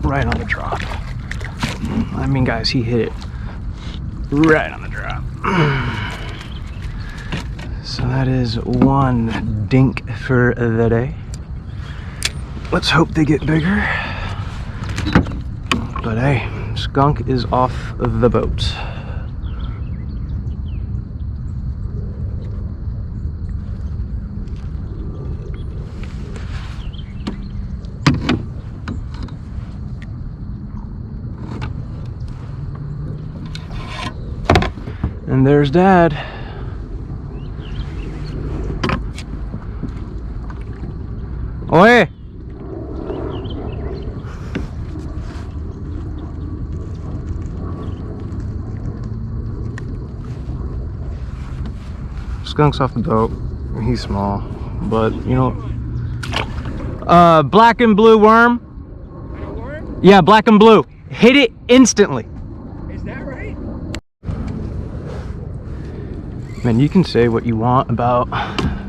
right on the drop. I mean, guys, he hit it right on the drop. So that is one dink for the day. Let's hope they get bigger. But hey, skunk is off the boat. And there's Dad. Oye! Skunk's off the boat. He's small, but you know, black and blue worm. Worm? Yeah, black and blue. Hit it instantly. Is that right? Man, you can say what you want about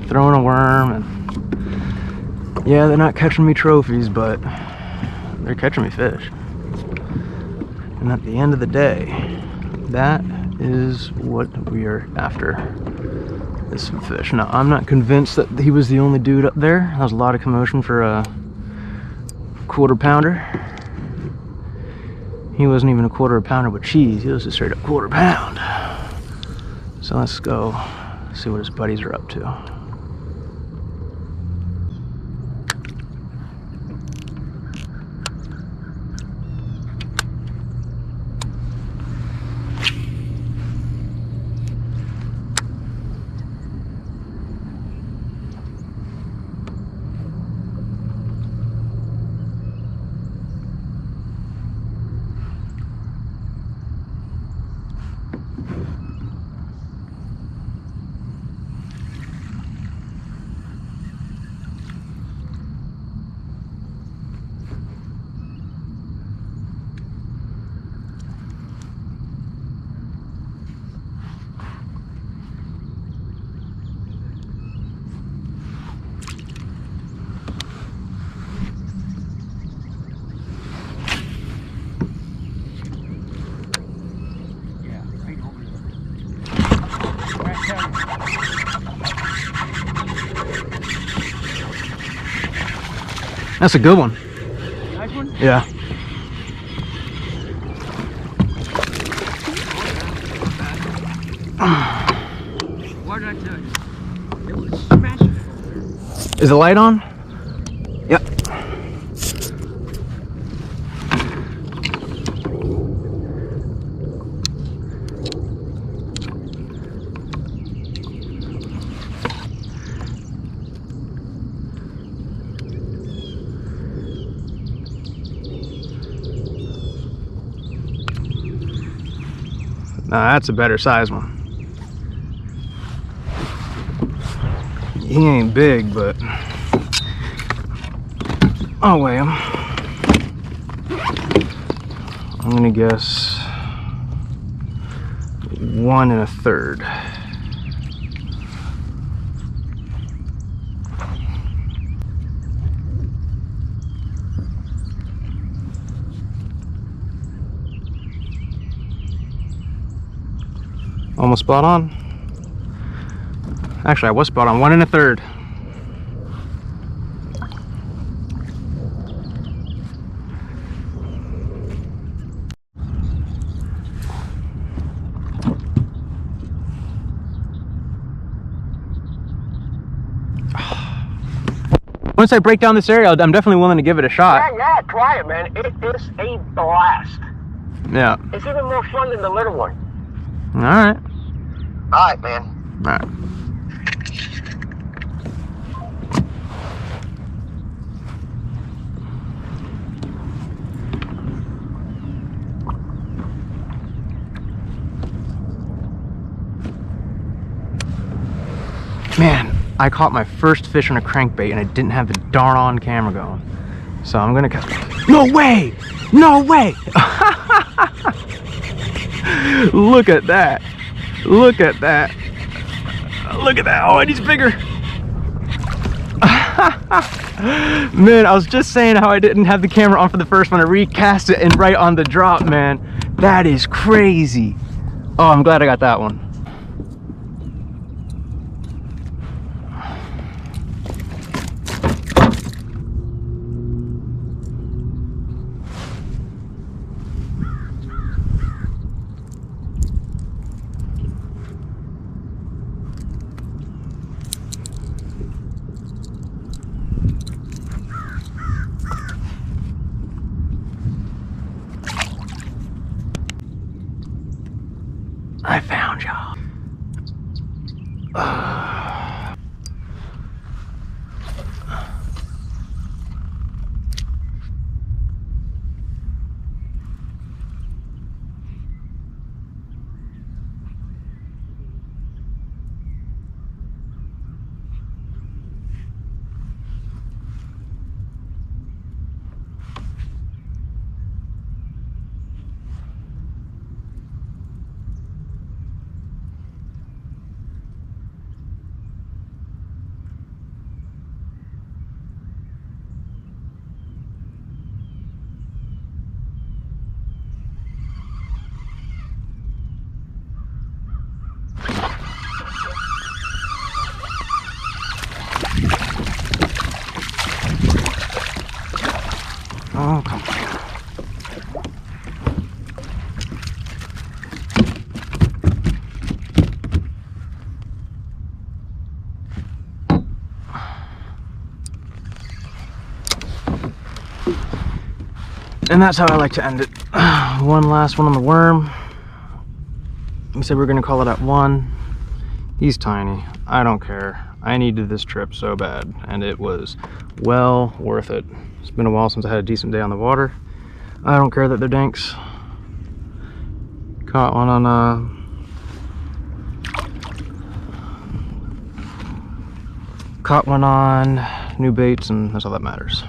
throwing a worm, and yeah, they're not catching me trophies, but they're catching me fish. And at the end of the day, that is what we are after. Is some fish. Now, I'm not convinced that he was the only dude up there. There was a lot of commotion for a quarter pounder. He wasn't even a quarter pounder with cheese. He was a straight up quarter pound. So let's go see what his buddies are up to. That's a good one. Nice one? Yeah. What did I tell you? It was smashing. Is the light on? Yep. Nah, that's a better size one. He ain't big, but I'll weigh him. I'm gonna guess 1 1/3. Almost spot on. Actually, I was spot on. 1 1/3. Once I break down this area, I'm definitely willing to give it a shot. Yeah, try it, man. It is a blast. Yeah. It's even more fun than the little one. All right. All right, man. All right. Man, I caught my first fish on a crankbait and I didn't have the darn on camera going. So I'm gonna catch. No way! No way! Look at that. Look at that. Look at that. Oh, and he's bigger. Man, I was just saying how I didn't have the camera on for the first one. I recast it and right on the drop, man. That is crazy. Oh, I'm glad I got that one. I found y'all. Oh, come on. And that's how I like to end it. One last one on the worm. We said we're gonna call it at 1. He's tiny. I don't care. I needed this trip so bad, and it was well worth it. It's been a while since I had a decent day on the water. I don't care that they're dinks. Caught one on new baits, and that's all that matters.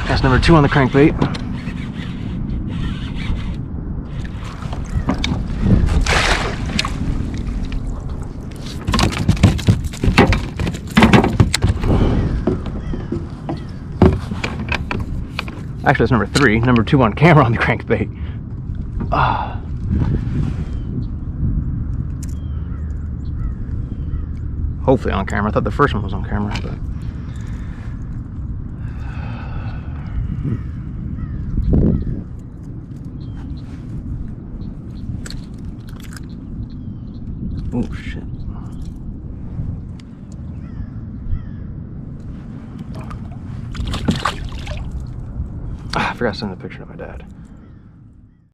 That's number 2 on the crankbait. Actually, that's number 3. Number 2 on camera on the crankbait. Hopefully on camera. I thought the first one was on camera, but. Oh shit. I forgot to send the picture to my dad.